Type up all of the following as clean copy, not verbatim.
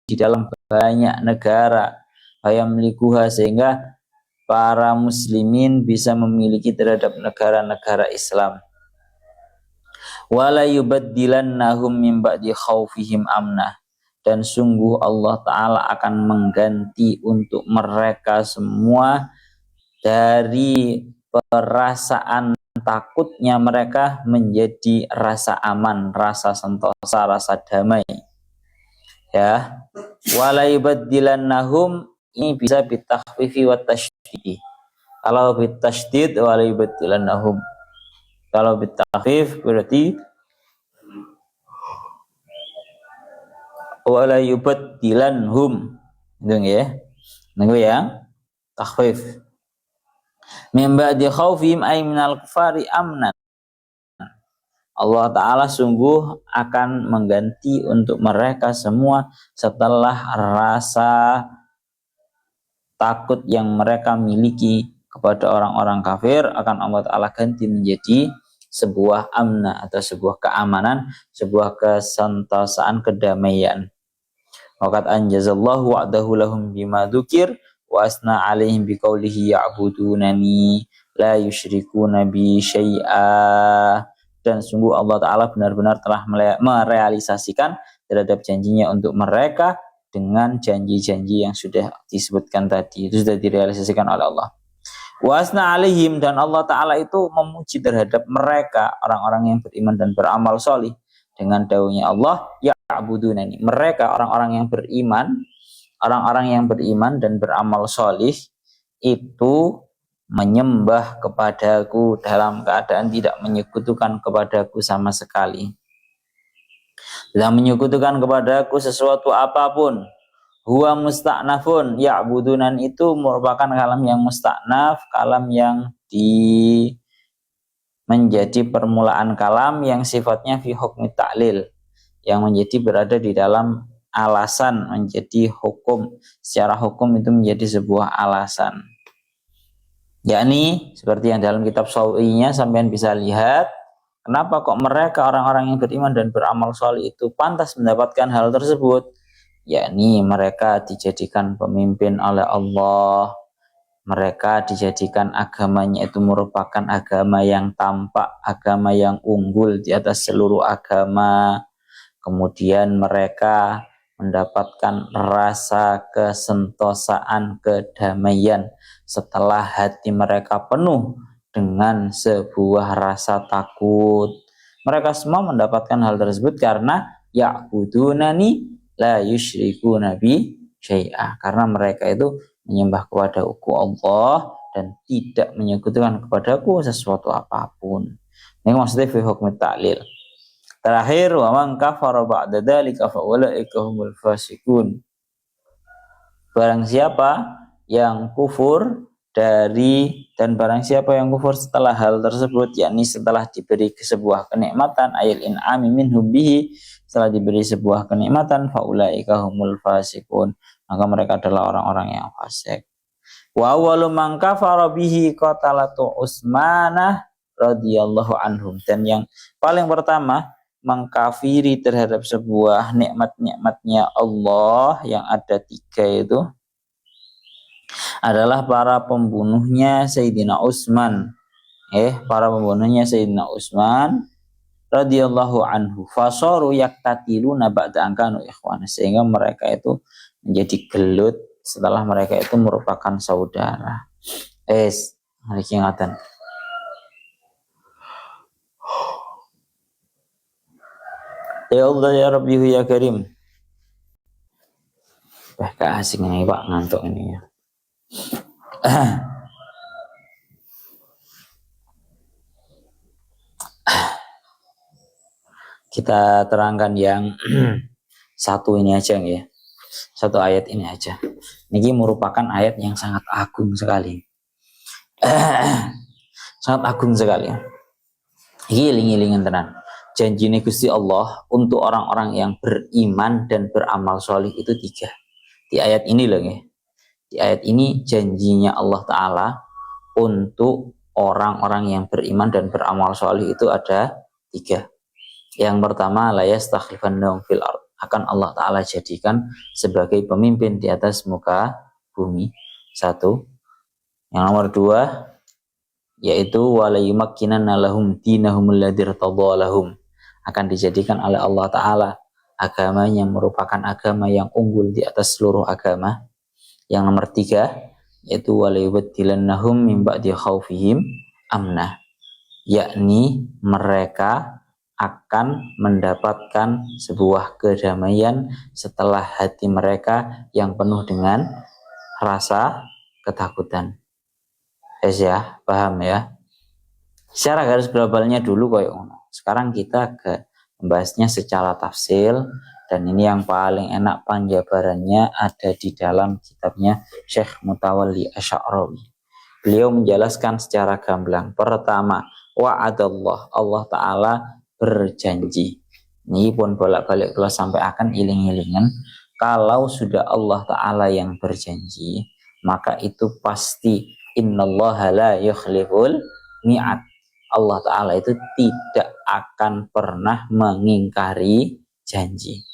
di dalam banyak negara, fayamlikuha, sehingga para muslimin bisa memiliki terhadap negara-negara Islam. Wala yubaddilannahum min ba'di khaufihim amna, dan sungguh Allah Ta'ala akan mengganti untuk mereka semua dari perasaan takutnya mereka menjadi rasa aman, rasa sentosa, rasa damai. Ya, wala yubaddilannahum ini bisa bitakhfifi wa tasydid. Kalau bitasydid wala yubaddilannahum. Kalau bitakhfif berarti wala yubaddilanhum, itu ya. Nunggu ya, takhfif. Min ba'di khaufihim ay minal kufari amnan. Allah Ta'ala sungguh akan mengganti untuk mereka semua setelah rasa takut yang mereka miliki kepada orang-orang kafir, akan Allah Ta'ala ganti menjadi sebuah amna atau sebuah keamanan, sebuah kesentosaan, kedamaian. Waqad anjazallahu wa'dahu lahum bima dzukir wa asna alaihim biqaulihi ya'budunani la yusyrikuna bi syai'a. Dan sungguh Allah Ta'ala benar-benar telah merealisasikan terhadap janjinya untuk mereka dengan janji-janji yang sudah disebutkan tadi. Itu sudah direalisasikan oleh Allah. Wa asna alaihim, dan Allah Ta'ala itu memuji terhadap mereka, orang-orang yang beriman dan beramal solih, dengan daunya Allah, ya'budunani, mereka orang-orang yang beriman dan beramal solih itu menyembah kepadaku dalam keadaan tidak menyekutukan kepadaku sama sekali, tidak menyekutukan kepadaku sesuatu apapun. Huwa musta'nafun, ya'budunan itu merupakan kalam yang musta'naf, kalam yang menjadi permulaan kalam yang sifatnya fi hukmi ta'lil, yang menjadi berada di dalam alasan, menjadi hukum. Secara hukum itu menjadi sebuah alasan. Yakni seperti yang dalam kitab Sawinya sampean bisa lihat, kenapa kok mereka orang-orang yang beriman dan beramal soleh itu pantas mendapatkan hal tersebut. Yakni mereka dijadikan pemimpin oleh Allah, mereka dijadikan agamanya itu merupakan agama yang tampak, agama yang unggul di atas seluruh agama. Kemudian mereka mendapatkan rasa kesentosaan, kedamaian setelah hati mereka penuh dengan sebuah rasa takut. Mereka semua mendapatkan hal tersebut karena ya'budunani la yusyrikuna bi syai'a, karena mereka itu menyembah kepadaku Allah dan tidak menyekutukan kepadaku sesuatu apapun. Ini maksudnya fi hukmi ta'lil. Terakhir, wa man kafara ba'da dzalika fa ulaika humul fasiqun. Barang siapa yang kufur setelah hal tersebut, yakni setelah diberi sebuah kenikmatan, ayil in'ami minhum bihi, setelah diberi sebuah kenikmatan, fa ulaika humul fasiqun, maka mereka adalah orang-orang yang fasik. Wa awwalu man kafara bihi qatalatu Utsmanah radhiyallahu anhum, dan yang paling pertama mengkafiri terhadap sebuah nikmat-nikmatnya Allah yang ada 3 itu adalah para pembunuhnya Sayyidina Utsman. Para pembunuhnya Sayyidina Utsman radhiyallahu anhu. Fasaru yaktatiluna ba'da angkanu ikhwan, sehingga mereka itu menjadi gelut setelah mereka itu merupakan saudara. Mari ingatan. Ya Allah ya Rabbi ya Karim. Asik nih Pak, ngantuk ini ya. Kita terangkan yang satu ini aja ya. Satu ayat ini aja. Ini merupakan ayat yang sangat agung sekali. Sangat agung sekali. Giling-gilingan tenan. Janji Gusti Allah untuk orang-orang yang beriman dan beramal solih itu 3. Di ayat ini loh ya. Di ayat ini janjinya Allah Ta'ala untuk orang-orang yang beriman dan beramal solih itu ada 3. Yang pertama, la yastakhlifannahum fil ardh, akan Allah Ta'ala jadikan sebagai pemimpin di atas muka bumi. Satu. Yang nomor dua, yaitu wala yumakkinanna lahum dinahum alladzi irtadha lahum, akan dijadikan oleh Allah Ta'ala agama yang merupakan agama yang unggul di atas seluruh agama. Yang nomor tiga, yaitu wala yubaddilannahum min ba'di khaufihim amna, yakni mereka akan mendapatkan sebuah kedamaian setelah hati mereka yang penuh dengan rasa ketakutan. Ya, paham ya? Secara garis globalnya dulu koyo ngono. Sekarang kita ke membahasnya secara tafsil, dan ini yang paling enak penjabarannya ada di dalam kitabnya Syekh Mutawalli Asy'arawi. Beliau menjelaskan secara gamblang. Pertama, wa'adallah, Allah Ta'ala berjanji. Ini pun bolak-balik kalau sampai akan iling-ilingan, kalau sudah Allah Ta'ala yang berjanji, maka itu pasti innallaha la yukhliful mi'ad. Allah Ta'ala itu tidak akan pernah mengingkari janji.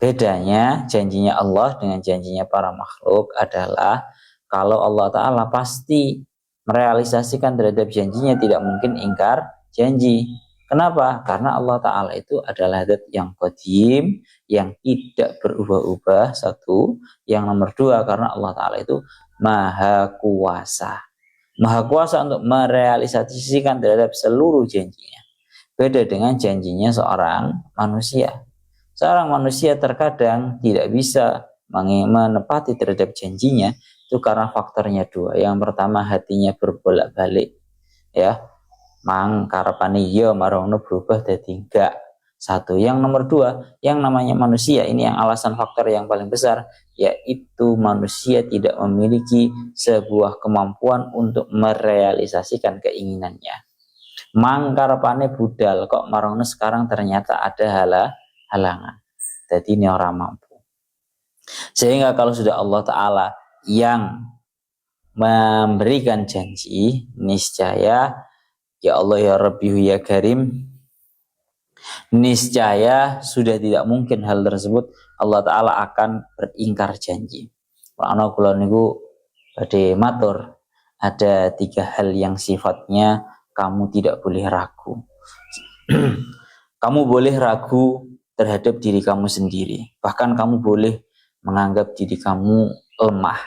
Bedanya janjinya Allah dengan janjinya para makhluk adalah kalau Allah Ta'ala pasti merealisasikan terhadap janjinya, tidak mungkin ingkar janji. Kenapa? Karena Allah Ta'ala itu adalah zat yang qadim, yang tidak berubah-ubah, satu. Yang nomor dua, karena Allah Ta'ala itu maha kuasa. Maha kuasa untuk merealisasikan terhadap seluruh janjinya. Beda dengan janjinya seorang manusia. Seorang manusia terkadang tidak bisa menepati terhadap janjinya, itu karena faktornya dua. Yang pertama, hatinya berbolak-balik, ya, mang karepane iya marangno berubah dadi enggak. Satu. Yang nomor dua, yang namanya manusia ini, yang alasan faktor yang paling besar, yaitu manusia tidak memiliki sebuah kemampuan untuk merealisasikan keinginannya. Mang karepane budal, kok marangno sekarang ternyata ada halangan. Jadi ini orang mampu. Sehingga kalau sudah Allah Ta'ala yang memberikan janji, niscaya ya Allah ya Rabbi ya Karim, niscaya sudah tidak mungkin hal tersebut Allah Ta'ala akan beringkar janji. Karena kula niku badhe matur, ada tiga hal yang sifatnya kamu tidak boleh ragu. Kamu boleh ragu terhadap diri kamu sendiri, bahkan kamu boleh menganggap diri kamu lemah.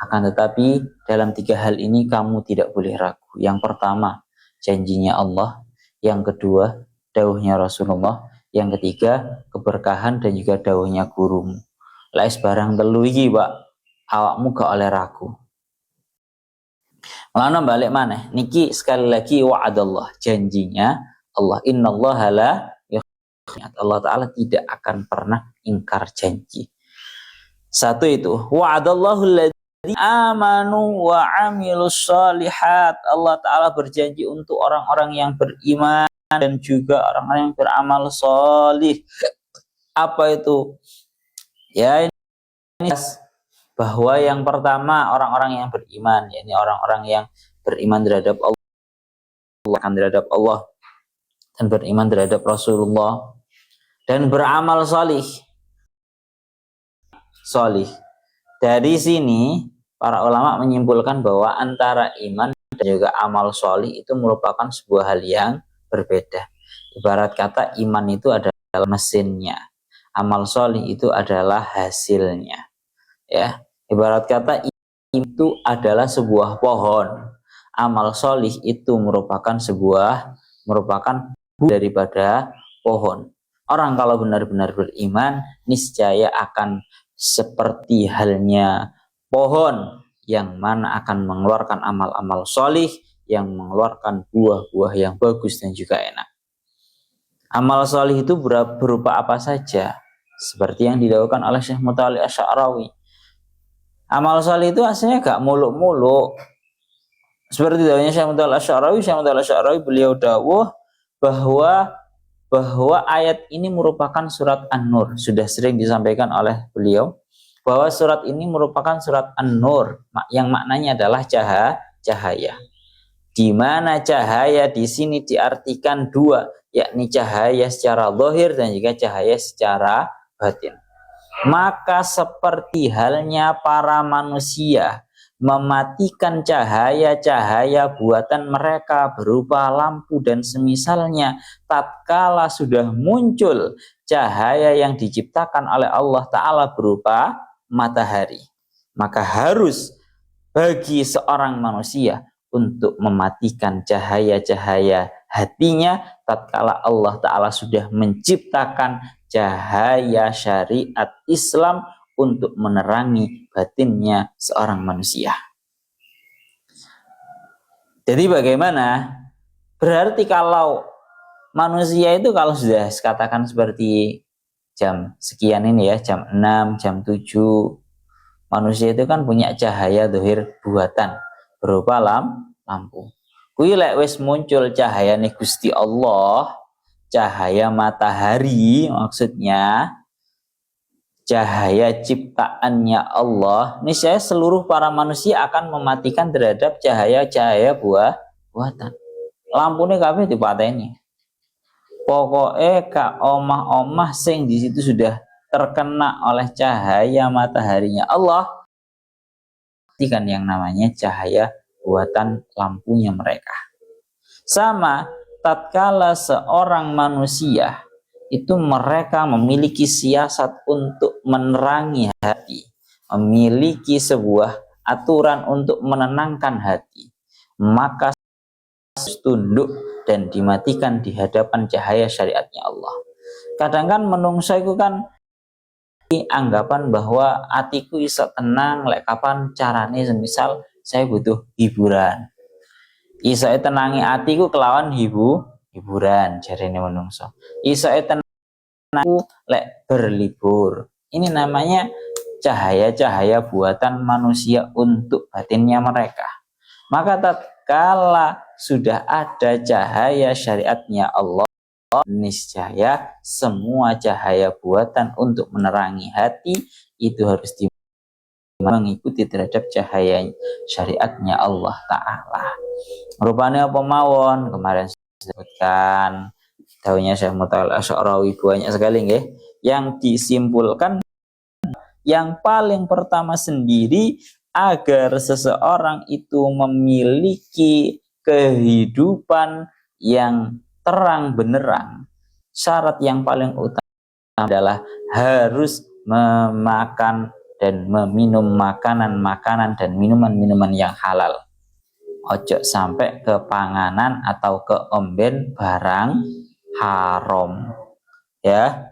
Akan tetapi dalam tiga hal ini kamu tidak boleh ragu. Yang pertama, janjinya Allah. Yang kedua, dawuhnya Rasulullah. Yang ketiga, keberkahan dan juga dawuhnya gurumu. Lais barang telu iki, Pak, awakmu gak oleh ragu. Mulane balik maneh, niki sekali lagi wa'adallah, janjinya Allah. Innallaha la yukhlifu. Allah Ta'ala tidak akan pernah ingkar janji. Satu itu, wa'adallahu alladzi amanu wa amilus shalihat. Allah Ta'ala berjanji untuk orang-orang yang beriman dan juga orang-orang yang beramal sholih. Apa itu? Ya, ini bahwa yang pertama orang-orang yang beriman, yakni orang-orang yang beriman terhadap Allah, terhadap Allah dan beriman terhadap Rasulullah dan beramal sholih. Dari sini para ulama menyimpulkan bahwa antara iman dan juga amal sholih itu merupakan sebuah hal yang berbeda. Ibarat kata iman itu adalah mesinnya, amal sholih itu adalah hasilnya. Ya, ibarat kata itu adalah sebuah pohon, amal sholih itu merupakan daripada pohon. Orang kalau benar-benar beriman, niscaya akan seperti halnya pohon yang mana akan mengeluarkan amal-amal sholih, yang mengeluarkan buah-buah yang bagus dan juga enak. Amal sholih itu berupa apa saja, seperti yang didawuhkan oleh Syekh Mutawalli Asy'arawi. Amal sholih itu aslinya gak muluk-muluk. Seperti dawuhnya Syekh Mutawalli Asy'arawi, beliau dawuh bahwa ayat ini merupakan surat An-Nur. Sudah sering disampaikan oleh beliau bahwa surat ini merupakan surat An-Nur, yang maknanya adalah cahaya. Di mana cahaya di sini diartikan dua. yakni cahaya secara zahir dan juga cahaya secara batin. Maka seperti halnya para manusia mematikan cahaya-cahaya buatan mereka berupa lampu dan semisalnya tatkala sudah muncul cahaya yang diciptakan oleh Allah Ta'ala berupa matahari, maka harus bagi seorang manusia untuk mematikan cahaya-cahaya hatinya tatkala Allah Ta'ala sudah menciptakan cahaya syariat Islam untuk menerangi batinnya seorang manusia. Jadi bagaimana? Berarti kalau manusia itu kalau sudah katakan seperti jam sekian ini ya, jam 6, jam 7, manusia itu kan punya cahaya zahir buatan berupa lampu. Kuwi lek wis muncul cahayane Gusti Allah, cahaya matahari maksudnya, cahaya ciptaannya Allah, niscaya seluruh para manusia akan mematikan terhadap cahaya-cahaya buatan. Lampune kabeh dipateni. Pokoknya ka omah-omah sing di situ sudah terkena oleh cahaya mataharinya Allah, matikan yang namanya cahaya buatan lampunya mereka. Sama tatkala seorang manusia itu mereka memiliki siasat untuk menerangi hati, memiliki sebuah aturan untuk menenangkan hati, maka tunduk dan dimatikan di hadapan cahaya syariatnya Allah. Kadang kan menungso itu kan anggapan bahwa hatiku iso tenang lek kapan carane, semisal saya butuh hiburan. Iso tenangi hatiku kelawan hiburan jarene menungso. Iso tenangku lek berlibur. Ini namanya cahaya-cahaya buatan manusia untuk batinnya mereka. Maka tatkala sudah ada cahaya syariatnya Allah, niscaya semua cahaya buatan untuk menerangi hati itu harus mengikuti terhadap cahaya syariatnya Allah Ta'ala. Rupanya apa mawon kemarin disebutkan daunnya Syekh Mutawal Asy'arawi banyak sekali nggih, yang disimpulkan yang paling pertama sendiri agar seseorang itu memiliki kehidupan yang terang benderang, syarat yang paling utama adalah harus memakan dan meminum makanan-makanan dan minuman-minuman yang halal. Ojo sampai ke panganan atau ke omben barang haram. Ya,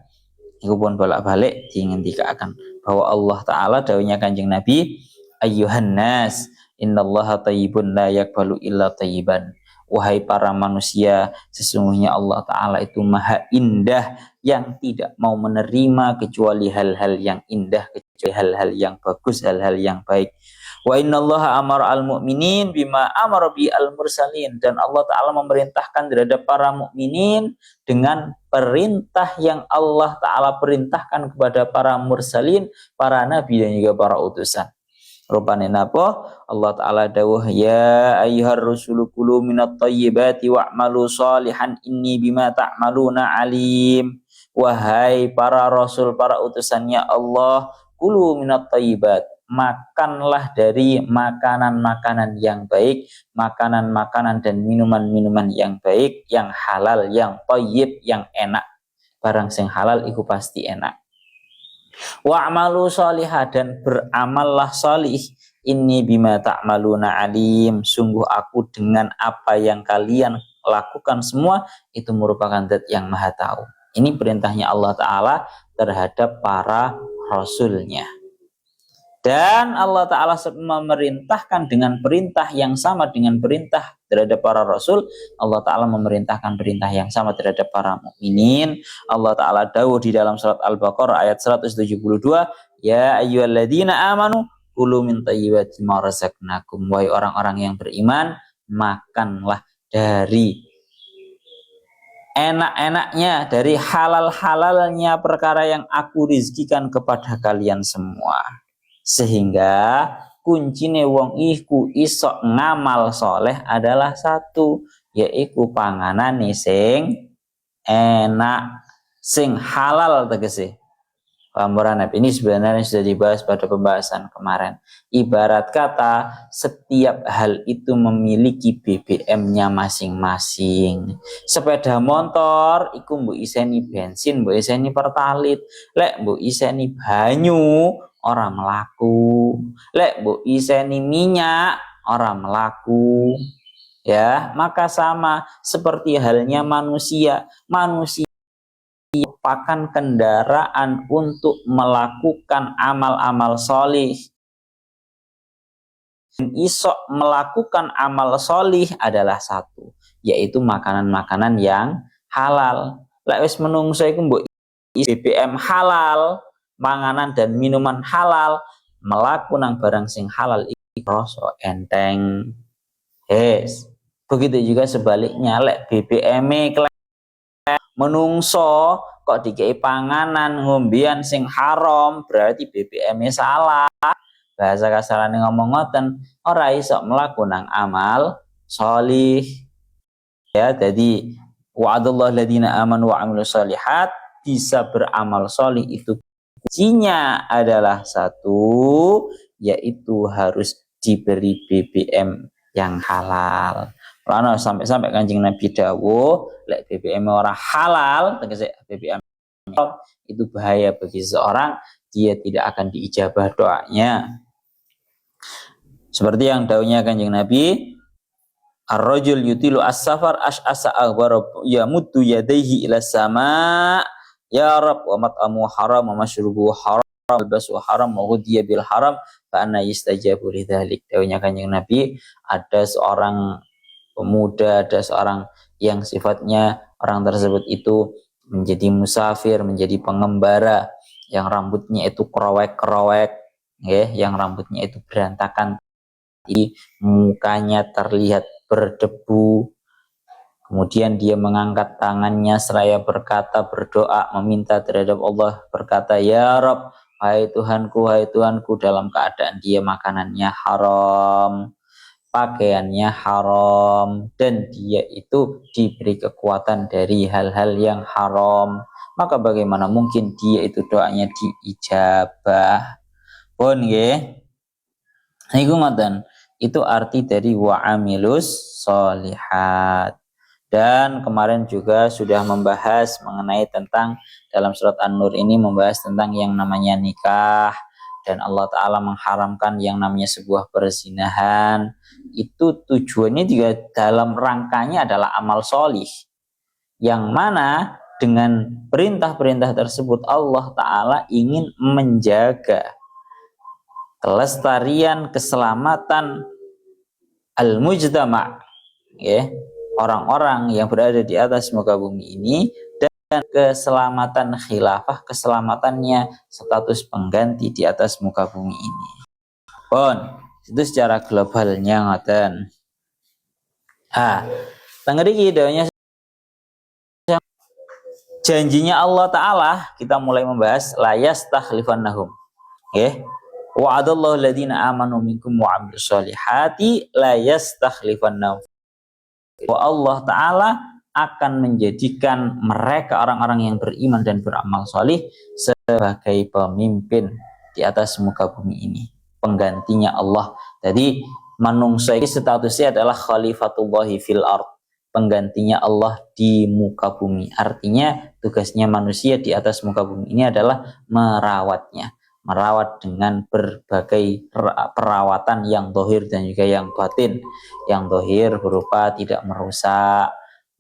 itu pun bolak-balik diingatkan bahwa Allah Ta'ala dawuhnya Kanjeng Nabi, ayyuhan nas innallaha thayyibun la yaqbalu illa thayyiban. Wahai para manusia, sesungguhnya Allah Ta'ala itu maha indah yang tidak mau menerima kecuali hal-hal yang indah, kecuali hal-hal yang bagus, hal-hal yang baik. Wa innallaha amara al-mu'minin bima amara bi al-mursalin, dan Allah Ta'ala memerintahkan terhadap para mukminin dengan perintah yang Allah Ta'ala perintahkan kepada para mursalin, para nabi dan juga para utusan. Rupane napa? Allah Ta'ala dawuh, ya ayyuhar rusulu kulu minat thayyibati wa'malu shalihan inni bima ta'maluna alim. Wahai para rasul, para utusannya Allah, kulu minat thayyibat, makanlah dari makanan-makanan yang baik, makanan-makanan dan minuman-minuman yang baik, yang halal, yang thayyib, yang enak. Barang sing halal itu pasti enak. Wa'malu sholihah, dan beramallah sholih, inni bima ta'maluna alim, sungguh aku dengan apa yang kalian lakukan semua itu merupakan zat yang maha tahu. Ini perintahnya Allah Ta'ala terhadap para rasulnya. Dan Allah Ta'ala memerintahkan dengan perintah yang sama dengan perintah terhadap para rasul. Allah Ta'ala memerintahkan perintah yang sama terhadap para mukminin. Allah Ta'ala dawuh di dalam surat Al-Baqarah ayat 172, ya ayyuhalladzina amanu kulu min thayyibati ma razaqnakum. Wahai orang-orang yang beriman, makanlah dari enak-enaknya, dari halal-halalnya perkara yang aku rizkikan kepada kalian semua. Sehingga kuncine wong iku iso ngamal soleh adalah satu, yaitu panganane sing enak, sing halal tegese. Pampuran ini sebenarnya sudah dibahas pada pembahasan kemarin. Ibarat kata setiap hal itu memiliki BBM-nya masing-masing. Sepeda motor iku mbok iseni bensin, mbok iseni pertalit, lek mbok iseni banyu ora melaku, lek mbok iseni minyak ora melaku. Ya, maka sama seperti halnya manusia. Manusia merupakan kendaraan untuk melakukan amal-amal solih. Isok melakukan amal solih adalah satu, yaitu makanan-makanan yang halal. Lek wis menungso iku mbok BBM halal, panganan dan minuman halal, melaku nang barang sing halal iki rasa enteng. Begitu juga sebaliknya, lek BBM-e menungso kok dikei panganan ngombian sing haram, berarti BBM-nya salah. Bahasa kasarane ngomong ngoten, ora iso mlaku nang amal sholih. Ya, jadi wa'adallahu alladziina aamanu wa 'amilus sholihat, bisa beramal sholih itu kuncinya adalah satu, yaitu harus diberi BBM yang halal. Karena sampai Kanjeng Nabi dawuh, lek BBM orang halal, tegese BBM itu bahaya bagi seseorang, dia tidak akan diijabah doanya. Seperti yang dawuhnya Kanjeng Nabi, ar-rajul yutilu as-safar ash'asa aghbara yamuddu yadayhi ila sama, ya rab, wa mat'amu haram wa mashrubu haram wa albasu haram wa ghudhiya bil haram fa anna yastajabu lidzalik. Dawuhnya Kanjeng Nabi, ada seorang pemuda, ada seorang yang sifatnya orang tersebut itu menjadi musafir, menjadi pengembara, yang rambutnya itu kerowek-kerowek, ya, yang rambutnya itu berantakan, mukanya terlihat berdebu. Kemudian dia mengangkat tangannya seraya berkata, berdoa, meminta terhadap Allah, berkata, ya Rabb, wahai Tuhanku, dalam keadaan dia makanannya haram, pakaiannya haram, dan dia itu diberi kekuatan dari hal-hal yang haram, maka bagaimana mungkin dia itu doanya diijabah? Pun nggih. Niku ngoten. Itu arti dari wa'amilus sholihat. Dan kemarin juga sudah membahas mengenai tentang dalam surat An-Nur ini membahas tentang yang namanya nikah, dan Allah Ta'ala mengharamkan yang namanya sebuah perzinahan. Itu tujuannya juga dalam rangkanya adalah amal solih, yang mana dengan perintah-perintah tersebut Allah Ta'ala ingin menjaga kelestarian, keselamatan al-mujtama', ya, orang-orang yang berada di atas muka bumi ini, dan keselamatan khilafah, keselamatannya status pengganti di atas muka bumi ini. Pun itu secara globalnya ngoten. Tengeriki doanya janjinya Allah Ta'ala, kita mulai membahas la yastakhlifannahum. Nggih. Wa'adallahu alladziina aamanu minkum wa 'amilus sholihati la yastakhlifannahum. Allah Ta'ala akan menjadikan mereka orang-orang yang beriman dan beramal solih sebagai pemimpin di atas muka bumi ini, penggantinya Allah. Jadi manungsa ini statusnya adalah khalifatullahi fil ard, penggantinya Allah di muka bumi. Artinya tugasnya manusia di atas muka bumi ini adalah merawatnya, merawat dengan berbagai perawatan yang dohir dan juga yang batin. Yang dohir berupa tidak merusak,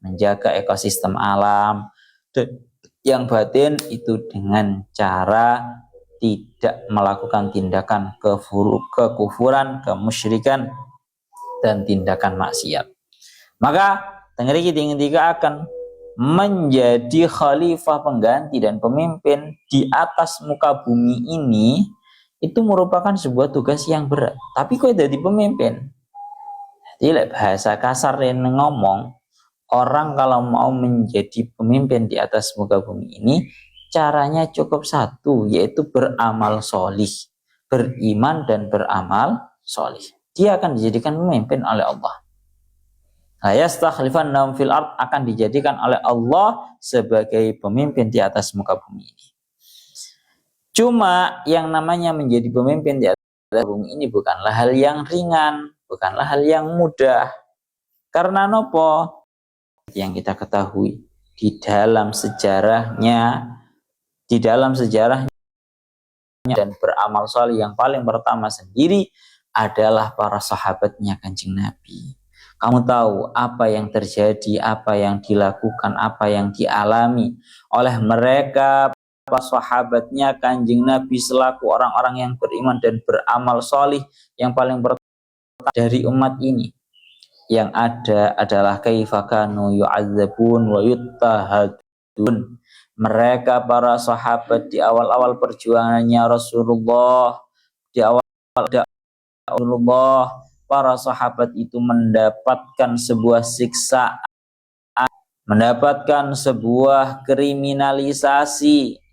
menjaga ekosistem alam, dan yang batin itu dengan cara tidak melakukan tindakan kekufuran, kemusyrikan, dan tindakan maksiat. Maka tengeriki tiga akan menjadi khalifah, pengganti dan pemimpin di atas muka bumi ini, itu merupakan sebuah tugas yang berat. Tapi kok jadi pemimpin? Jadi bahasa kasar yang ngomong, orang kalau mau menjadi pemimpin di atas muka bumi ini, caranya cukup satu, yaitu beramal solih, beriman dan beramal solih. Dia akan dijadikan pemimpin oleh Allah. La yastakhlifannahum fil ard, akan dijadikan oleh Allah sebagai pemimpin di atas muka bumi ini. Cuma yang namanya menjadi pemimpin di atas bumi ini bukanlah hal yang ringan, bukanlah hal yang mudah. Karena nopo? Yang kita ketahui di dalam sejarahnya dan beramal saleh yang paling pertama sendiri adalah para sahabatnya Kanjeng Nabi. Kamu tahu apa yang terjadi, apa yang dilakukan, apa yang dialami oleh mereka para sahabatnya Kanjeng Nabi selaku orang-orang yang beriman dan beramal saleh yang paling pertama dari umat ini. Yang ada adalah kaifa kanu yu'adzabun wa yuttahadun. Mereka para sahabat di awal-awal perjuangannya Rasulullah, di awal Rasulullah, para sahabat itu mendapatkan sebuah siksaan, mendapatkan sebuah kriminalisasi,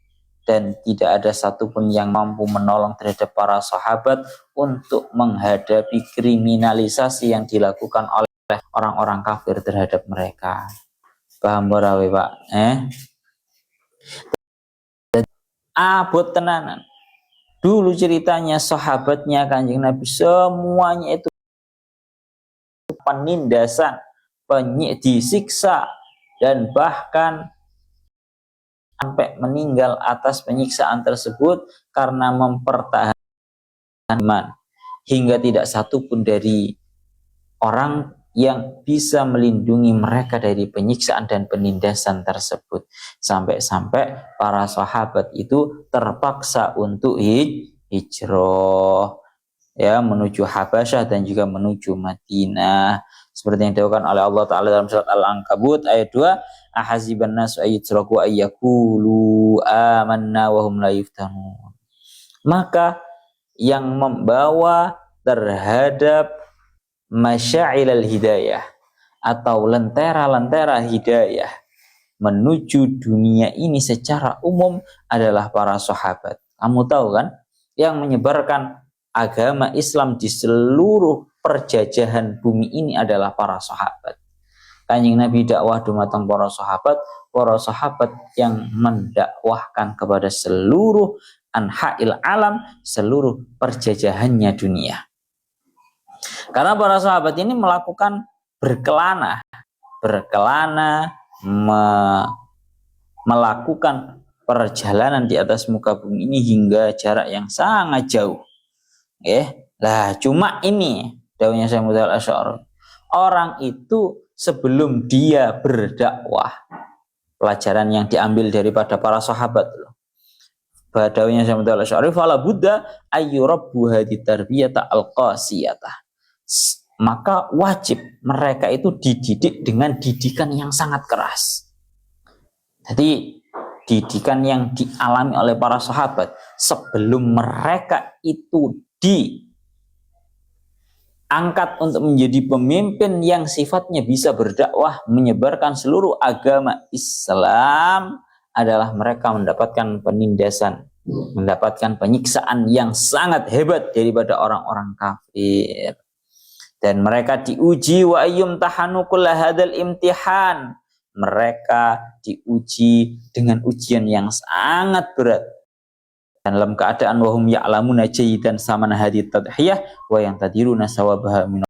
dan tidak ada satupun yang mampu menolong terhadap para sahabat untuk menghadapi kriminalisasi yang dilakukan oleh orang-orang kafir terhadap mereka. Paham barawe Pak? Abot tenanan. Dulu ceritanya sahabatnya Kanjeng Nabi semuanya itu penindasan, disiksa, dan bahkan sampai meninggal atas penyiksaan tersebut karena mempertahankan iman. Hingga tidak satupun dari orang yang bisa melindungi mereka dari penyiksaan dan penindasan tersebut. Sampai-sampai para sahabat itu terpaksa untuk hijrah, ya, menuju Habasyah dan juga menuju Madinah. Seperti yang dikatakan oleh Allah Ta'ala dalam surat Al-Ankabut ayat 2, ahaziban nasu ayyutraku ayyakulu amanna wahum la yuftanun. Maka yang membawa terhadap masyailal hidayah atau lentera-lentera hidayah menuju dunia ini secara umum adalah para sahabat. Kamu tahu kan, yang menyebarkan agama Islam di seluruh perjajahan bumi ini adalah para sahabat. Kanjeng Nabi dakwah dumateng para sahabat yang mendakwahkan kepada seluruh anha'il alam, seluruh perjajahannya dunia. Karena para sahabat ini melakukan berkelana, melakukan perjalanan di atas muka bumi ini hingga jarak yang sangat jauh. Lah cuma ini dawuhnya Syekh Muhammad Al-Asy'ari, orang itu sebelum dia berdakwah, pelajaran yang diambil daripada para sahabat loh. Dawuhnya Syekh Muhammad Al-Asy'ari, fala budda ayyurabbu hadi tarbiyata al-qasiyata. Maka wajib mereka itu dididik dengan didikan yang sangat keras. Jadi didikan yang dialami oleh para sahabat sebelum mereka itu diangkat untuk menjadi pemimpin yang sifatnya bisa berdakwah menyebarkan seluruh agama Islam adalah mereka mendapatkan penindasan, mendapatkan penyiksaan yang sangat hebat daripada orang-orang kafir. Dan mereka diuji wa ayyum tahanu kulla hadzal imtihan. Mereka diuji dengan ujian yang sangat berat. Dan dalam keadaan wahum ya'lamuna jayyidan samana hadit tadhiyah wa yang tadiruna sawabaha min.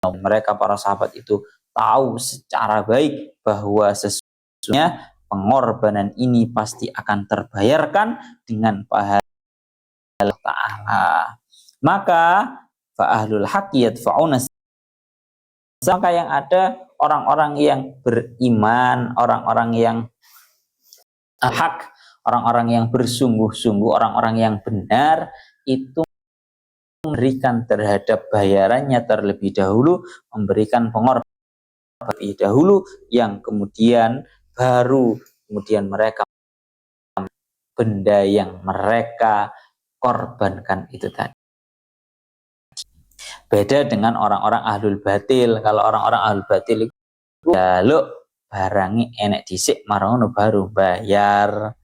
Mereka para sahabat itu tahu secara baik bahwa sesungguhnya pengorbanan ini pasti akan terbayarkan dengan pahala Allah Ta'ala. Maka fa'ahlul haqqi yadfa'una, maka yang ada orang-orang yang beriman, orang-orang yang hak, orang-orang yang bersungguh-sungguh, orang-orang yang benar itu memberikan terhadap bayarannya terlebih dahulu, memberikan pengorbanan terlebih dahulu, yang kemudian mereka benda yang mereka korbankan itu tadi. Beda dengan orang-orang ahlul batil. Kalau orang-orang ahlul batil itu jaluk barangi enek dhisik marono baru bayar.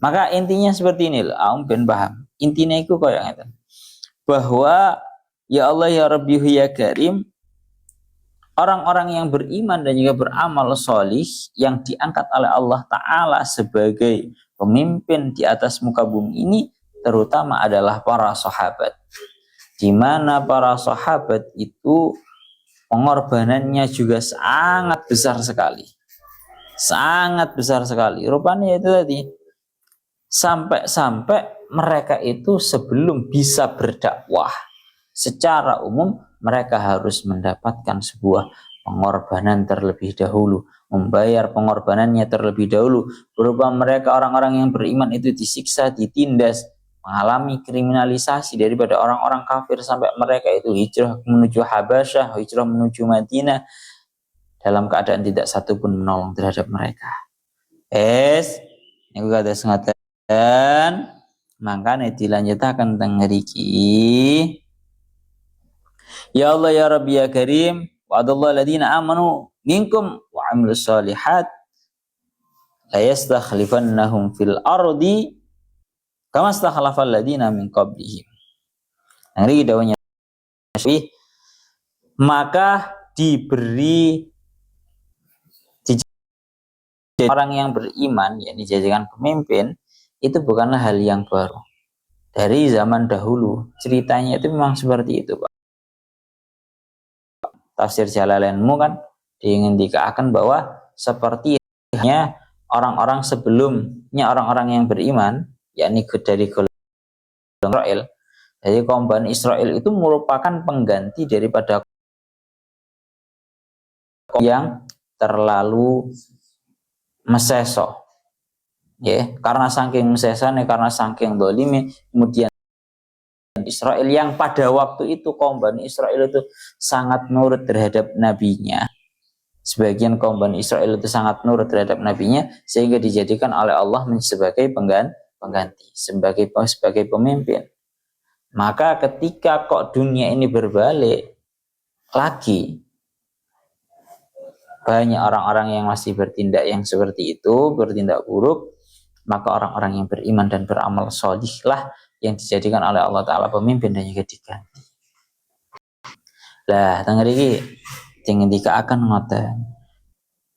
Maka intinya seperti ini loh, ben paham. Intinya itu kayak ngeten. Bahwa ya Allah ya Rabbi ya Karim, orang-orang yang beriman dan juga beramal solih yang diangkat oleh Allah Ta'ala sebagai pemimpin di atas muka bumi ini terutama adalah para sahabat, di mana para sahabat itu pengorbanannya juga sangat besar sekali, rupanya itu tadi sampai mereka itu sebelum bisa berdakwah secara umum mereka harus mendapatkan sebuah pengorbanan terlebih dahulu, membayar pengorbanannya terlebih dahulu, berupa mereka orang-orang yang beriman itu disiksa, ditindas, mengalami kriminalisasi daripada orang-orang kafir sampai mereka itu hijrah menuju Habasyah, hijrah menuju Madinah dalam keadaan tidak satu pun menolong terhadap mereka. Ini kata sengatan makanya dilanjutkan tentang ngeriki. Ya Allah ya Rabbi ya Karim, wa'adallahu alladhina amanu minkum wa amilus solihat la yastakhlifannahum fil ardi kama stakhlafal ladina min qablihim. Ngeri dawanya maka diberi orang yang beriman, yakni dijadikan pemimpin, itu bukanlah hal yang baru. Dari zaman dahulu ceritanya itu memang seperti itu, Pak. Tafsir Jalalainmu kan ingin dikatakan bahwa sepertinya orang-orang sebelumnya orang-orang yang beriman, yakni dari golongan Israel, jadi kaum Bani Israel itu merupakan pengganti daripada yang terlalu meseso, ya, karena saking mesesane, karena saking dolimi, kemudian Israel yang pada waktu itu kaum Bani Israel itu sangat nurut terhadap nabinya. Sebagian kaum Bani Israel itu sangat nurut terhadap nabinya sehingga dijadikan oleh Allah sebagai pengganti, sebagai pemimpin. Maka ketika kok dunia ini berbalik lagi, banyak orang-orang yang masih bertindak yang seperti itu, bertindak buruk, maka orang-orang yang beriman dan beramal sholihlah yang dijadikan oleh Allah Ta'ala pemimpin dan juga diganti. Lah, tengah ini jangan dikaakan ngoten.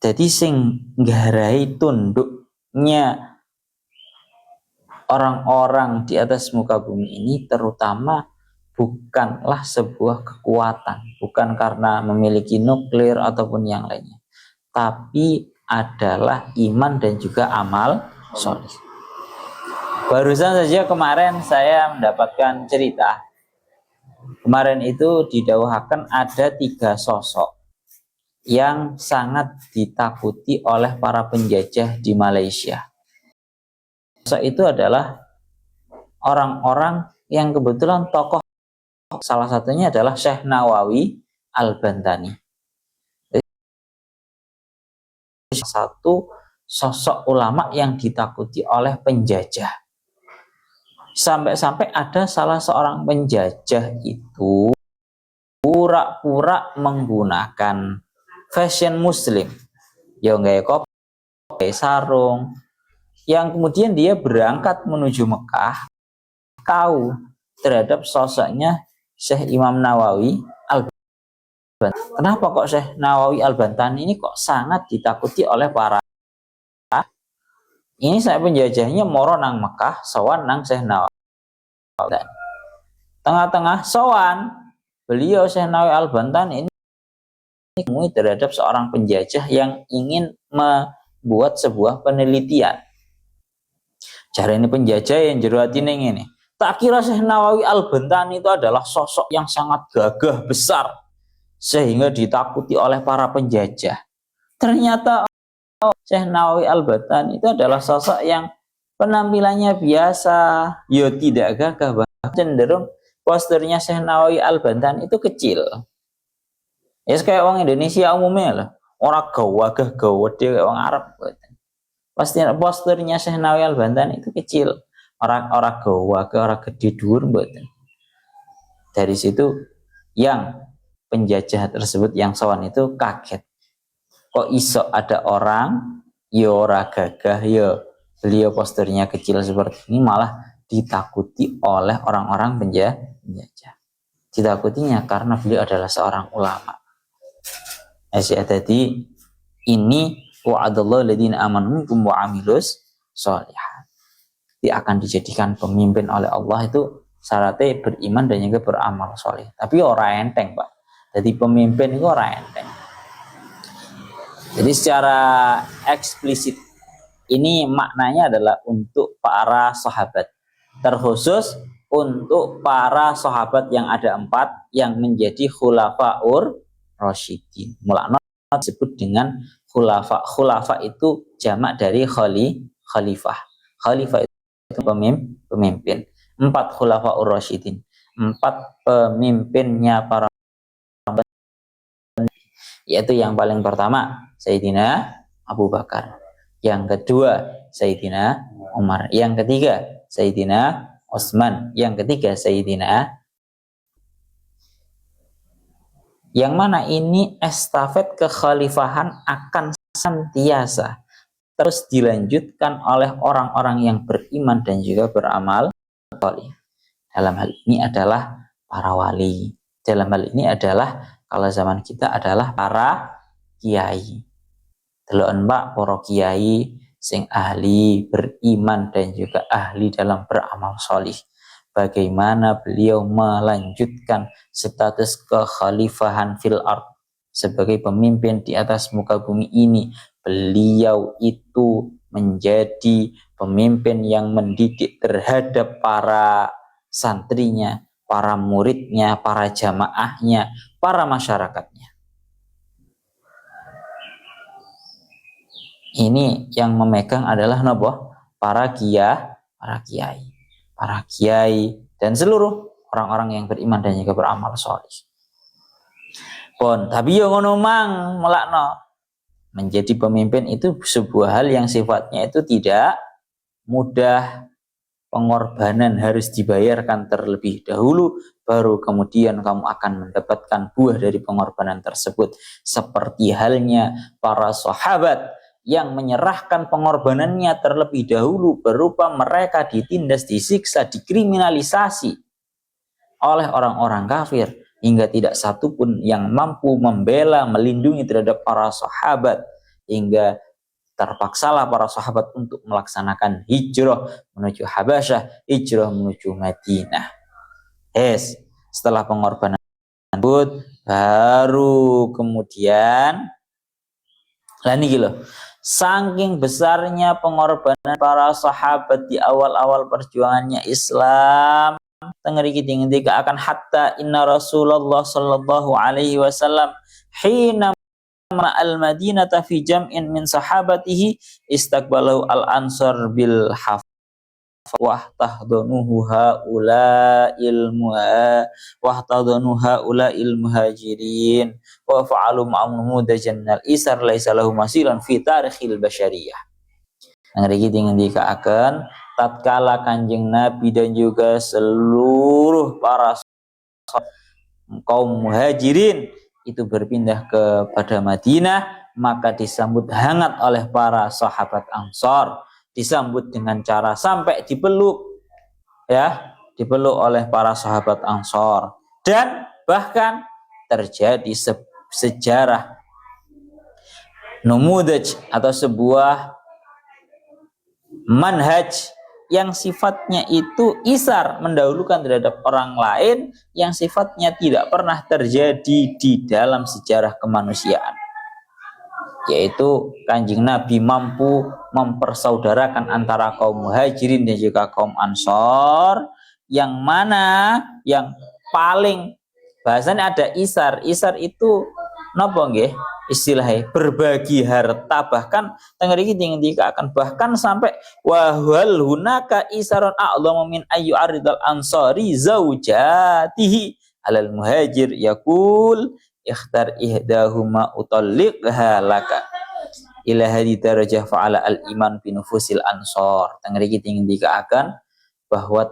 Jadi sing nggarai tunduknya orang-orang di atas muka bumi ini terutama bukanlah sebuah kekuatan, bukan karena memiliki nuklir ataupun yang lainnya, tapi adalah iman dan juga amal soleh. Barusan saja kemarin saya mendapatkan cerita. Kemarin itu didawahkan ada 3 sosok yang sangat ditakuti oleh para penjajah di Malaysia. Sosok itu adalah orang-orang yang kebetulan tokoh, salah satunya adalah Syekh Nawawi Al-Bantani. Satu sosok ulama yang ditakuti oleh penjajah. Sampai-sampai ada salah seorang penjajah itu pura-pura menggunakan fashion muslim, ya nggak kopi, sarung, yang kemudian dia berangkat menuju Mekah, tahu terhadap sosoknya Syekh Imam Nawawi Al-Bantani. Kenapa kok Syekh Nawawi Al-Bantani ini kok sangat ditakuti oleh para ini? Saya penjajahnya moro nang Mekah, sowan nang Syekh Nawawi. Tengah-tengah sowan beliau Syekh Nawawi Al-Bantani ini terhadap seorang penjajah yang ingin membuat sebuah penelitian. Cara ini penjajah yang jero atine ngene. Tak kira Syekh Nawawi Al-Bantani itu adalah sosok yang sangat gagah besar sehingga ditakuti oleh para penjajah. Ternyata Syekh Nawawi Al-Bantani itu adalah sosok yang penampilannya biasa, ya tidak gagah, bahkan cenderung posternya Syekh Nawawi Al-Bantani itu kecil. Ya kayak orang Indonesia umumnya lah, orang gagah gede kayak orang Arab. Pasti posternya Syekh Nawawi Al-Bantani itu kecil, orang gagah, orang gede dhuwur mboten. Dari situ yang penjajah tersebut yang sowan itu kaget. Kok iso ada orang ya ora gagah ya beliau posternya kecil seperti ini malah ditakuti oleh orang-orang penjajah. Ditakutinya karena beliau adalah seorang ulama. Jadi ini wa'adallahu alladziina aamanu minkum wa 'amilus sholihat. Dia akan dijadikan pemimpin oleh Allah itu syaratnya beriman dan juga beramal soleh. Tapi orang enteng, Pak. Jadi pemimpin itu orang enteng. Jadi secara eksplisit ini maknanya adalah untuk para sahabat, terkhusus untuk para sahabat yang ada 4 yang menjadi khulafaur rasyidin. Mulanya disebut dengan khulafa. Khulafa itu jamak dari khalifah. Khalifah itu pemimpin. 4 khulafaur rasyidin. 4 pemimpinnya para, yaitu yang paling pertama Sayyidina Abu Bakar, yang kedua Sayyidina Umar, yang ketiga Sayyidina Utsman, yang ketiga Sayyidina, yang mana ini estafet kekhalifahan akan senantiasa terus dilanjutkan oleh orang-orang yang beriman dan juga beramal soleh. Dalam hal ini adalah para wali. Dalam hal ini adalah kalau zaman kita adalah para kiai. Deloken Pak para kiai sing ahli beriman dan juga ahli dalam beramal soleh. Bagaimana beliau melanjutkan status kekhalifahan fil ard sebagai pemimpin di atas muka bumi ini. Beliau itu menjadi pemimpin yang mendidik terhadap para santrinya, para muridnya, para jamaahnya, para masyarakatnya. Ini yang memegang adalah nopo? Para kiai, dan seluruh orang-orang yang beriman dan juga beramal soleh. Pun, tapi yo ngono mang melakno. Menjadi pemimpin itu sebuah hal yang sifatnya itu tidak mudah. Pengorbanan harus dibayarkan terlebih dahulu, baru kemudian kamu akan mendapatkan buah dari pengorbanan tersebut. Seperti halnya para sahabat yang menyerahkan pengorbanannya terlebih dahulu berupa mereka ditindas, disiksa, dikriminalisasi oleh orang-orang kafir, hingga tidak satu pun yang mampu membela, melindungi terhadap para sahabat, hingga terpaksalah para sahabat untuk melaksanakan hijrah menuju Habasyah, hijrah menuju Madinah. Setelah pengorbanan tersebut, baru kemudian niki loh, saking besarnya pengorbanan para sahabat di awal-awal perjuangannya Islam, tengeri kita akan hatta inna Rasulullah sallallahu alaihi wasallam hina al-Madinata fi jam'in min sahabatihi istaqbalahu al-ansar bil haf wa tahdanuhu haula'il muhajirin wa fa'alu ma'amnu dajannal isar laisa lahu masilan fi tarikhil basyariyah. Ngriki ngendika akan tatkala Kanjeng Nabi dan juga seluruh para kaum muhajirin itu berpindah kepada Madinah, maka disambut hangat oleh para sahabat Ansor, disambut dengan cara sampai dipeluk, ya, dipeluk oleh para sahabat Ansor, dan bahkan terjadi sejarah numudaj atau sebuah manhaj yang sifatnya itu isar, mendahulukan terhadap orang lain, yang sifatnya tidak pernah terjadi di dalam sejarah kemanusiaan, yaitu Kanjeng Nabi mampu mempersaudarakan antara kaum muhajirin dan juga kaum ansor, yang mana yang paling bahasanya ada isar itu nopo nggih istilahnya berbagi harta, bahkan tengeri kita akan bahkan sampai wahwal hunaka isaron a'dhamu min ayyu aridal ansari zaujatihi alal muhajir yaqul ikhtar ihdahuma utalliqha laka ila hadi darajah fa'ala al iman bi nufusil ansor. Tengeri kita akan bahwa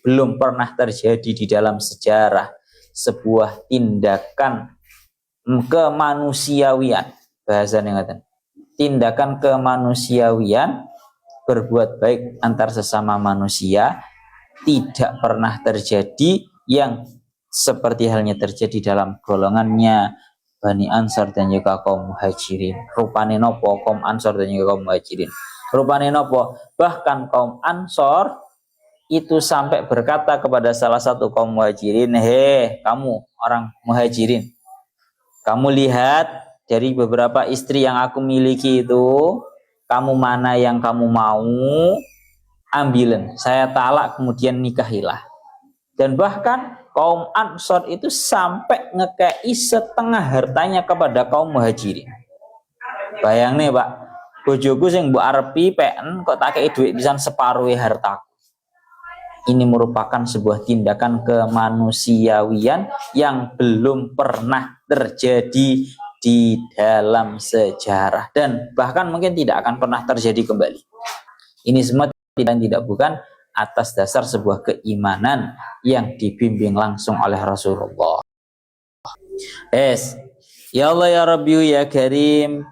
belum pernah terjadi di dalam sejarah sebuah tindakan kemanusiawian, bahasanya ngaten, tindakan kemanusiawian, berbuat baik antar sesama manusia, tidak pernah terjadi yang seperti halnya terjadi dalam golongannya Bani Ansor dan juga kaum Muhajirin. Rupane nopo kaum Ansor dan juga kaum Muhajirin? Rupane nopo? Bahkan kaum Ansor itu sampai berkata kepada salah satu kaum Muhajirin, "Hei, kamu orang Muhajirin, kamu lihat dari beberapa istri yang aku miliki itu, kamu mana yang kamu mau, ambilin. Saya talak kemudian nikahilah." Dan bahkan kaum Ansor itu sampai ngekei setengah hartanya kepada kaum Muhajirin. Bayang nih Pak, bojoku sing mbok arepi peken kok tak kei duit pisan separuh hartaku. Ini merupakan sebuah tindakan kemanusiawian yang belum pernah terjadi di dalam sejarah dan bahkan mungkin tidak akan pernah terjadi kembali. Ini semua tidak bukan atas dasar sebuah keimanan yang dibimbing langsung oleh Rasulullah. Ya Allah ya Rabbi ya Karim.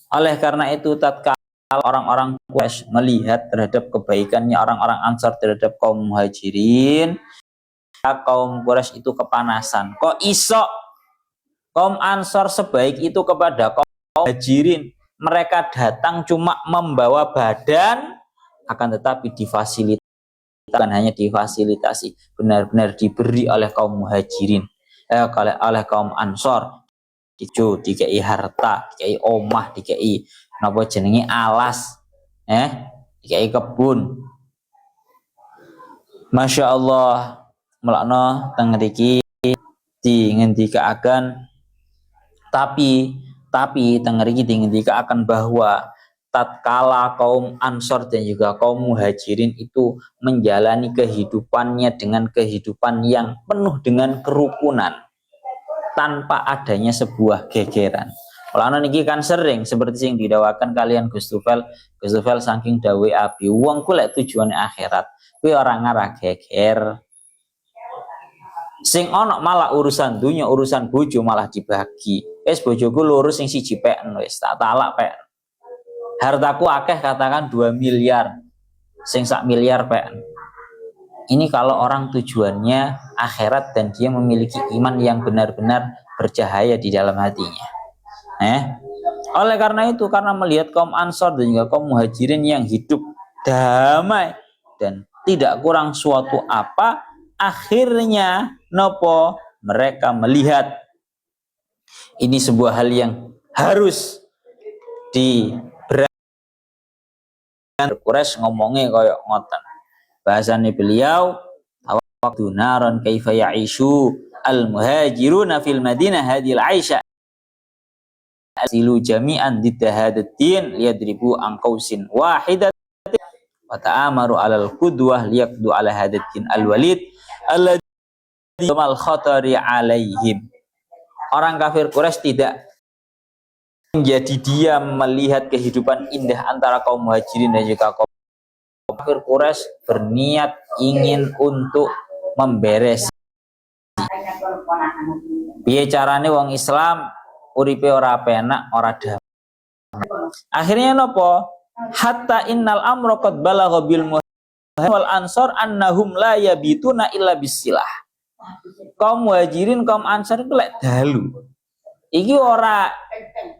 Oleh karena itu tatkala orang-orang Quraisy melihat terhadap kebaikannya orang-orang Ansar terhadap kaum Muhajirin, kaum Quraisy itu kepanasan. Kok iso kaum Ansar sebaik itu kepada kaum Muhajirin? Mereka datang cuma membawa badan, akan tetapi difasilitasi, bukan hanya difasilitasi, benar-benar diberi oleh kaum Muhajirin, oleh kaum Ansor, dikei harta, dikei omah, dikei napa jenenge alas, dikei kebun. Masya Allah, melakno teng mriki dingendikaken, tapi teng mriki dingendikaken bahwa tatkala kaum Ansor dan juga kaum Muhajirin itu menjalani kehidupannya dengan kehidupan yang penuh dengan kerukunan tanpa adanya sebuah gegeran. Kalau niki kan sering seperti yang didawakan kalian Gus Tufel saking dawe abi wong ku lek tujuane akhirat kuwi ora ngarah geger. Sing ono malah urusan dunia, urusan bojo malah dibagi. Wis bojoku lurus sing siji peken wis tak talak peken. Hartaku akeh katakan 2 miliar, sing 1 miliar peken. Ini kalau orang tujuannya akhirat dan dia memiliki iman yang benar-benar bercahaya di dalam hatinya. Oleh karena itu, karena melihat kaum Ansor dan juga kaum Muhajirin yang hidup damai dan tidak kurang suatu apa, akhirnya nopo mereka melihat ini sebuah hal yang harus Quraisy ngomongnya kayak ngoten. Bahasane beliau waktu naron kaifa ya'ishu al muhajiruna fil madinah hadil aisha asilu jami'an didahadatin liyadribu an qausin wahidat wa ta'amaru alal qudwah liyaqdu ala hadatin al walid alladhi mal khatari alaihim. Orang kafir Quraisy tidak menjadi diam melihat kehidupan indah antara kaum Muhajirin dan juga kaum kafir Quraisy berniat ingin untuk memberes. Piye carane wong Islam uripe ora penak, ora damai. Akhirnya nopo? Hatta innal amra qad balagha bil muhajirin wal ansar annahum la yabituna illa bisilah. Kaum Muhajirin, kaum Ansar itu lek dalu. Iki ora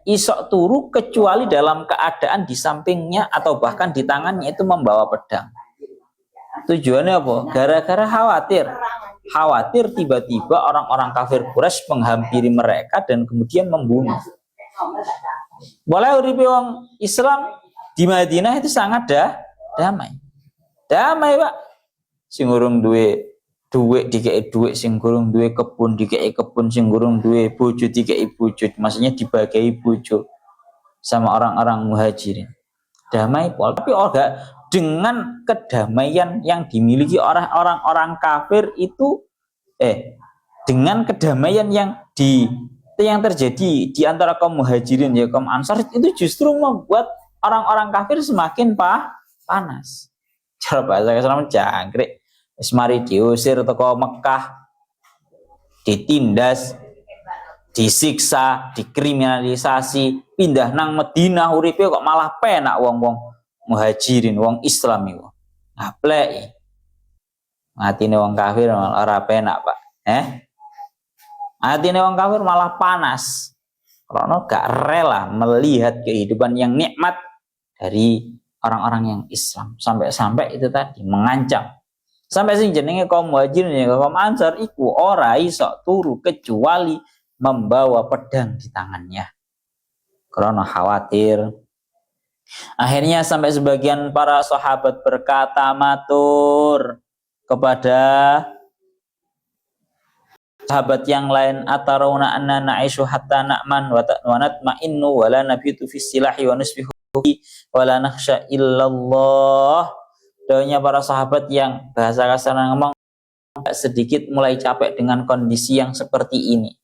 isok turu kecuali dalam keadaan di sampingnya atau bahkan di tangannya itu membawa pedang. Tujuannya apa? Gara-gara khawatir tiba-tiba orang-orang kafir Quraisy menghampiri mereka dan kemudian membunuh. Boleh uripe wong Islam di Madinah itu sangat damai. Damai, Pak. Sing urung duwe duit dikei duit, sing gurung duwe kebun dikei kebun, sing gurung duwe bojo dikei bojo, maksudnya dibagi bojo sama orang-orang Muhajirin. Damai pol, tapi enggak dengan kedamaian yang dimiliki orang-orang kafir itu dengan kedamaian yang terjadi di antara kaum Muhajirin ya kaum Ansar itu justru membuat orang-orang kafir semakin panas. Cara bahasa Islam jangkrik. Mari diusir teko Mekah, ditindas, disiksa, dikriminalisasi, pindah nang Madinah uripe kok malah penak wong-wong Muhajirin, wong Islam iku. Ngaplek. Matine wong kafir malah ora penak, Pak. Hatine wong kafir malah panas. Karena gak rela melihat kehidupan yang nikmat dari orang-orang yang Islam. Sampai-sampai itu tadi mengancam. Sampai sing jenenge kaum Muhajirin ya kaum Ansar iku ora iso turu kecuali membawa pedang di tangannya. Karena khawatir. Akhirnya sampai sebagian para sahabat berkata matur kepada sahabat yang lain, atarawna anna na'ishu hatta na'man wa natma'innu wa la nabitu fis silahi wa nusbihu wa la nakhsha illallah. Doanya para sahabat yang bahasa kasar ngomong sedikit mulai capek dengan kondisi yang seperti ini.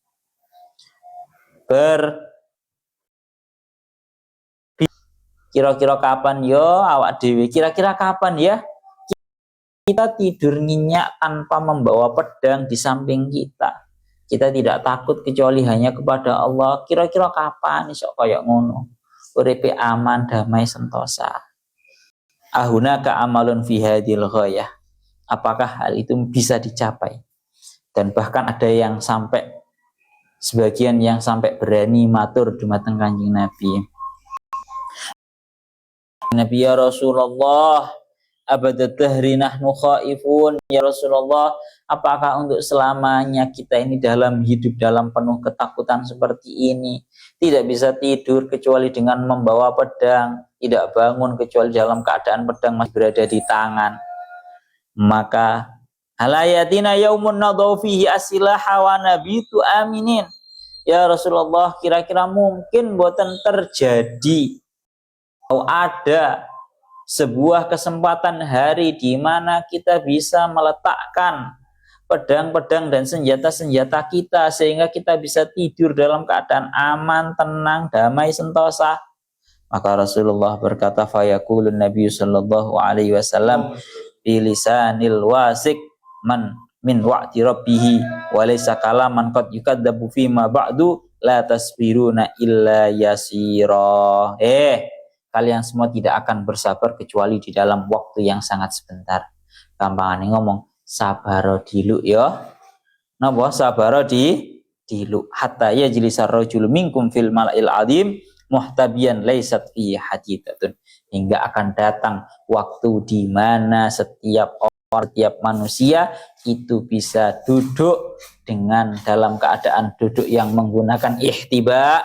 Kira-kira kapan yo awak dewe, kira-kira kapan ya kita tidur nyenyak tanpa membawa pedang di samping kita. Kita tidak takut kecuali hanya kepada Allah. Kira-kira kapan iso kaya ngono? Uripe aman, damai, sentosa. Ahunaka amalun fi hadhil ghayah. Apakah hal itu bisa dicapai? Dan bahkan ada yang sampai sebagian yang sampai berani matur dumateng Kanjeng Nabi. Nabi ya Rasulullah, abadat dahri nahnu khaifun. Ya Rasulullah, apakah untuk selamanya kita ini dalam hidup dalam penuh ketakutan seperti ini? Tidak bisa tidur kecuali dengan membawa pedang, tidak bangun kecuali dalam keadaan pedang masih berada di tangan. Maka halayatina yaumun nadau fihi asilaha wa nabitu aminin. Ya Rasulullah, kira-kira mungkin boten terjadi atau ada sebuah kesempatan hari di mana kita bisa meletakkan pedang-pedang dan senjata-senjata kita sehingga kita bisa tidur dalam keadaan aman, tenang, damai, sentosa. Maka Rasulullah berkata, fayaqulun Nabi sallallahu alaihi wasallam bilisanil wasik man min wa'ti rabbih wa laysa kalaman qad yukadzabu fi ma ba'du la tasbiruna illa yasira. Kalian semua tidak akan bersabar kecuali di dalam waktu yang sangat sebentar. Gampangane ngomong, sabaro diluk ya. Napa sabaro diluk hatta yajlisar rajul minkum fil mala'il azim muhtabiyan laysat fi hadidatun. Hingga akan datang waktu di mana setiap manusia itu bisa duduk dengan dalam keadaan duduk yang menggunakan ihtiba.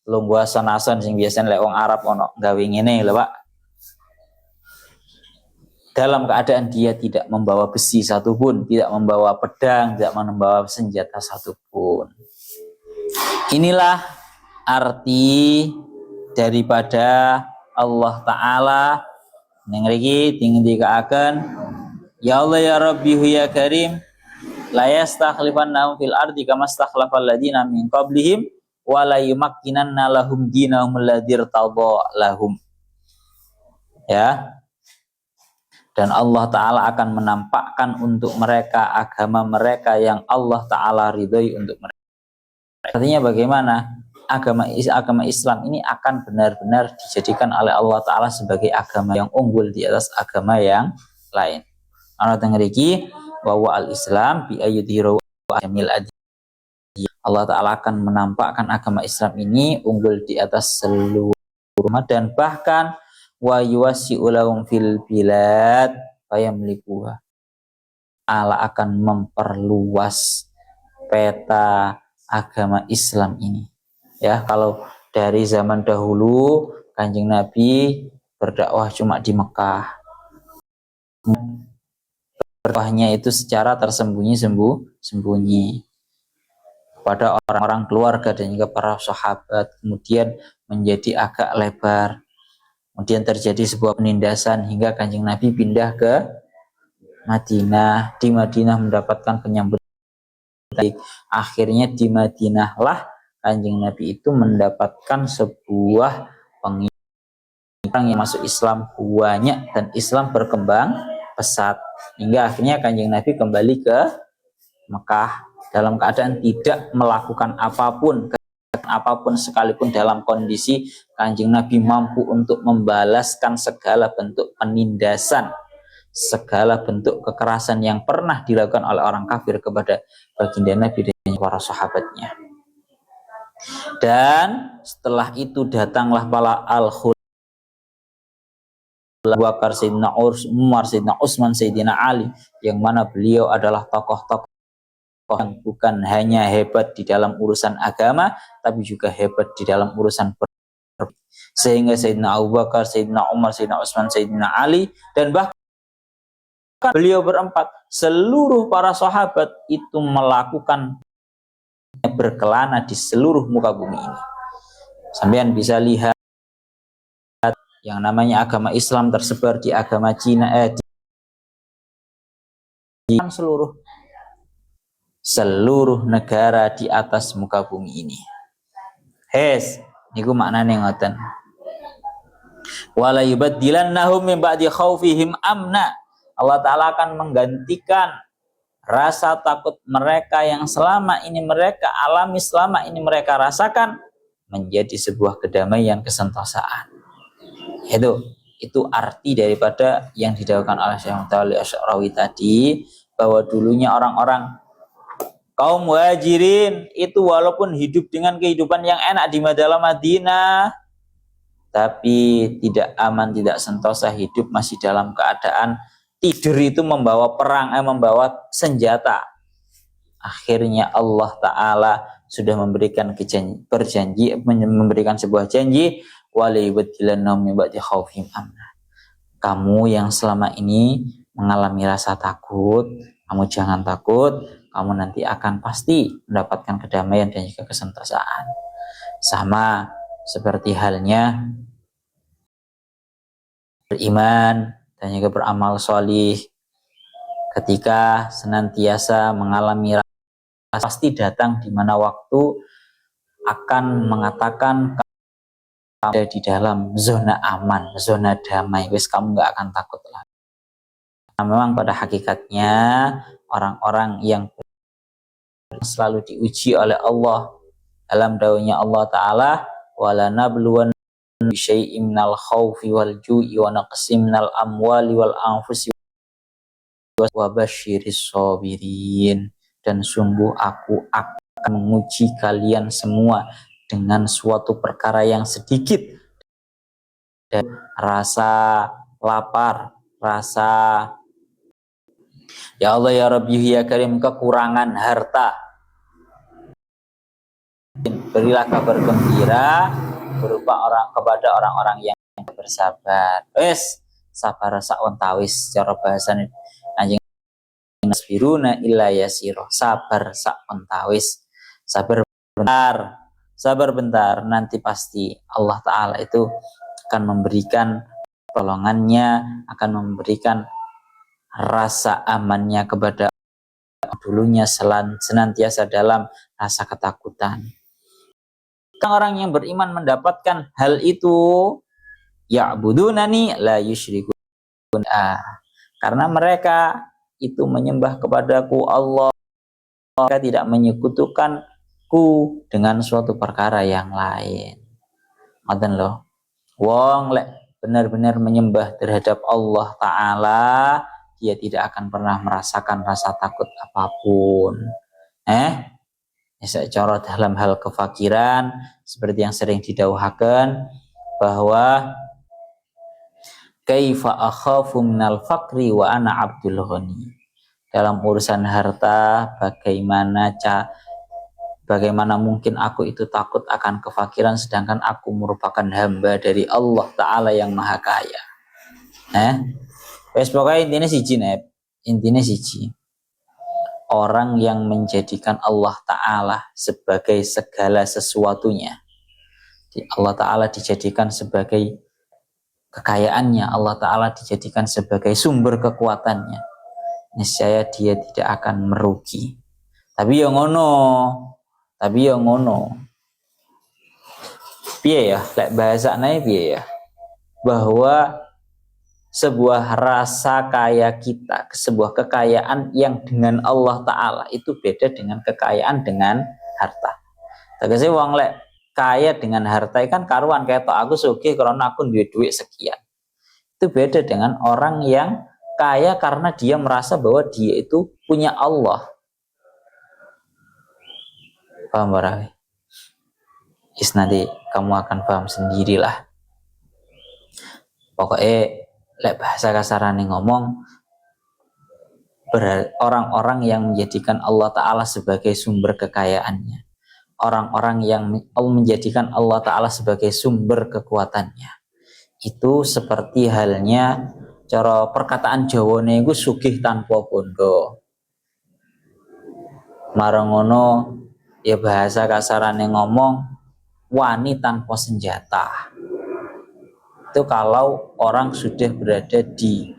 Lungguh ason-ason sing biasa lek wong Arab ono gawe ngene lho Pak. Dalam keadaan dia tidak membawa besi satupun, tidak membawa pedang, tidak membawa senjata satupun. Inilah arti daripada Allah Ta'ala yang mriki dikaaken, ya Allah ya Rabbi ya Karim la yastakhlifannahum fil ardi kama stakhlafal ladina min qablihim wala yumakkinanna lahum dinahum alladzi irtadha lahum. Ya. Dan Allah Ta'ala akan menampakkan untuk mereka agama mereka yang Allah Ta'ala ridhoi untuk mereka. Artinya bagaimana? Agama Islam ini akan benar-benar dijadikan oleh Allah Ta'ala sebagai agama yang unggul di atas agama yang lain. Ana teng mriki bahwa al-Islam bi ayyidhiru jamil adi. Allah Ta'ala akan menampakkan agama Islam ini unggul di atas seluruh umat dan bahkan wa yuwasi'u lahum fil bilad fayamlikuha. Allah akan memperluas peta agama Islam ini. Ya, kalau dari zaman dahulu Kanjeng Nabi berdakwah cuma di Mekah. Berdakwahnya itu secara tersembunyi-sembunyi pada orang-orang keluarga dan juga para sahabat, kemudian menjadi agak lebar, kemudian terjadi sebuah penindasan hingga Kanjeng Nabi pindah ke Madinah. Di Madinah mendapatkan penyambutan baik. Akhirnya di Madinah lah Kanjeng Nabi itu mendapatkan sebuah pengikut yang masuk Islam banyak dan Islam berkembang pesat hingga akhirnya Kanjeng Nabi kembali ke Mekah dalam keadaan tidak melakukan apapun sekalipun dalam kondisi Kanjeng Nabi mampu untuk membalaskan segala bentuk penindasan segala bentuk kekerasan yang pernah dilakukan oleh orang kafir kepada baginda Nabi dan para sahabatnya. Dan setelah itu datanglah para al-khulafaur, Abu Bakar, Sayyidina Umar, Sayyidina Utsman, Sayyidina Ali, yang mana beliau adalah tokoh-tokoh yang bukan hanya hebat di dalam urusan agama, tapi juga hebat di dalam urusan sehingga Sayyidina Abu Bakar, Sayyidina Umar, Sayyidina Utsman, Sayyidina Ali, dan bahkan beliau berempat, seluruh para sahabat itu melakukan berkelana di seluruh muka bumi ini. Sampean bisa lihat yang namanya agama Islam tersebar di agama Cina, di seluruh negara di atas muka bumi ini. Niku maknane ngoten. Wala yubaddilannahum min ba'di khaufihim amna. Allah Ta'ala akan menggantikan rasa takut mereka yang selama ini mereka alami, selama ini mereka rasakan, menjadi sebuah kedamaian, kesentosaan. Itu arti daripada yang didakwakan oleh Syekh Mutawalli Asy'arawi tadi, bahwa dulunya orang-orang kaum muhajirin itu walaupun hidup dengan kehidupan yang enak di Madinah, tapi tidak aman, tidak sentosa, hidup masih dalam keadaan tidur itu membawa perang, membawa senjata. Akhirnya Allah Ta'ala sudah memberikan memberikan sebuah janji, kamu yang selama ini mengalami rasa takut, kamu jangan takut, kamu nanti akan pasti mendapatkan kedamaian dan juga kesentosaan. Sama seperti halnya beriman dan juga beramal sholih, ketika senantiasa mengalami rasa pasti datang di mana waktu akan mengatakan ada di dalam zona aman, zona damai, wis kamu nggak akan takut lagi. Nah, memang pada hakikatnya orang-orang yang selalu diuji oleh Allah dalam dawuhnya Allah Ta'ala, wala nabluwan bisyai'im minal khaufi wal ju'i wa naqsim minal amwali wal anfusi wa basyiris sabirin. Dan sungguh aku akan menguji kalian semua dengan suatu perkara yang sedikit, dan rasa lapar, rasa ya Allah ya Rabbi ya Karim, kekurangan harta. Berilah kabar gembira berupa kepada orang-orang yang bersabar. Sabar saon tawis, cara bahasane anjing nasbiruna illa yasiro, sabar saon tawis, sabar bentar, nanti pasti Allah Ta'ala itu akan memberikan pertolongannya, akan memberikan rasa amannya kepada dulunya senantiasa dalam rasa ketakutan. Orang yang beriman mendapatkan hal itu, ya'budunani la yusyrikun, karena mereka itu menyembah kepadaku Allah, mereka tidak menyekutukan dengan suatu perkara yang lain. Ngoten loh. Wong lek benar-benar menyembah terhadap Allah Ta'ala, dia tidak akan pernah merasakan rasa takut apapun. Secara dalam hal kefakiran, seperti yang sering didawahkan, bahwa kaifa akhafu minal fakri wa ana abdul ghani. Dalam urusan harta, bagaimana mungkin aku itu takut akan kefakiran sedangkan aku merupakan hamba dari Allah Ta'ala yang maha kaya. Pokoknya intinya siji. Orang yang menjadikan Allah Ta'ala sebagai segala sesuatunya, Allah Ta'ala dijadikan sebagai kekayaannya, Allah Ta'ala dijadikan sebagai sumber kekuatannya, niscaya dia tidak akan merugi. Tapi yang ngono piye ya, lek bahasane piye ya, bahwa sebuah rasa kaya kita, sebuah kekayaan yang dengan Allah Ta'ala itu beda dengan kekayaan dengan harta. Tegese wong lek kaya dengan harta kan karuan, kayak aku sugih karena aku duwe duit sekian. Itu beda dengan orang yang kaya karena dia merasa bahwa dia itu punya Allah. Paham barang? Nanti kamu akan paham sendirilah. Pokoknya lek bahasa kasaran ngomong, orang-orang yang menjadikan Allah Ta'ala sebagai sumber kekayaannya, orang-orang yang menjadikan Allah Ta'ala sebagai sumber kekuatannya, itu seperti halnya cara perkataan Jawane iku sugih tanpa bondo. Marangono ya bahasa kasarane ngomong wani tanpa senjata. Itu kalau orang sudah berada di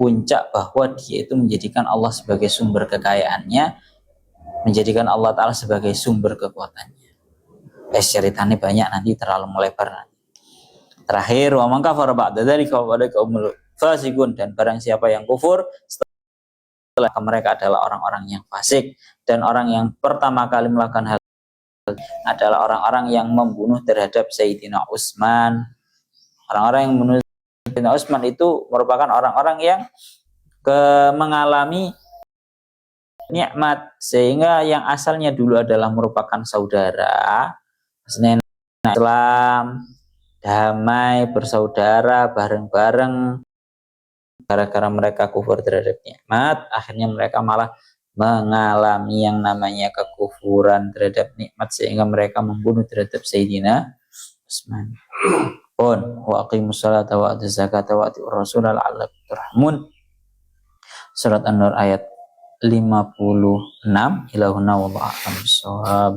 puncak bahwa dia itu menjadikan Allah sebagai sumber kekayaannya, menjadikan Allah Ta'ala sebagai sumber kekuatannya. Ceritanya banyak, nanti terlalu melebar. Terakhir, wa man kafara ba'da dzalika fa ulaika humul fasiqun, dan barang siapa yang kufur setelah mereka adalah orang-orang yang fasik, dan orang yang pertama kali melakukan hal adalah orang-orang yang membunuh terhadap Sayyidina Utsman. Orang-orang yang membunuh Sayyidina Utsman itu merupakan orang-orang yang mengalami nikmat, sehingga yang asalnya dulu adalah merupakan saudara, Islam, damai, bersaudara, bareng-bareng, gara-gara mereka kufur terhadap nikmat, akhirnya mereka malah mengalami yang namanya kekufuran terhadap nikmat, sehingga mereka membunuh terhadap Sayyidina Utsman. Wa aqimus salata wa atuz zakata wa atiur rasul la'allakum turhamun. Surat An-Nur ayat 56. Ilahuna wallahu a'lam bishawab.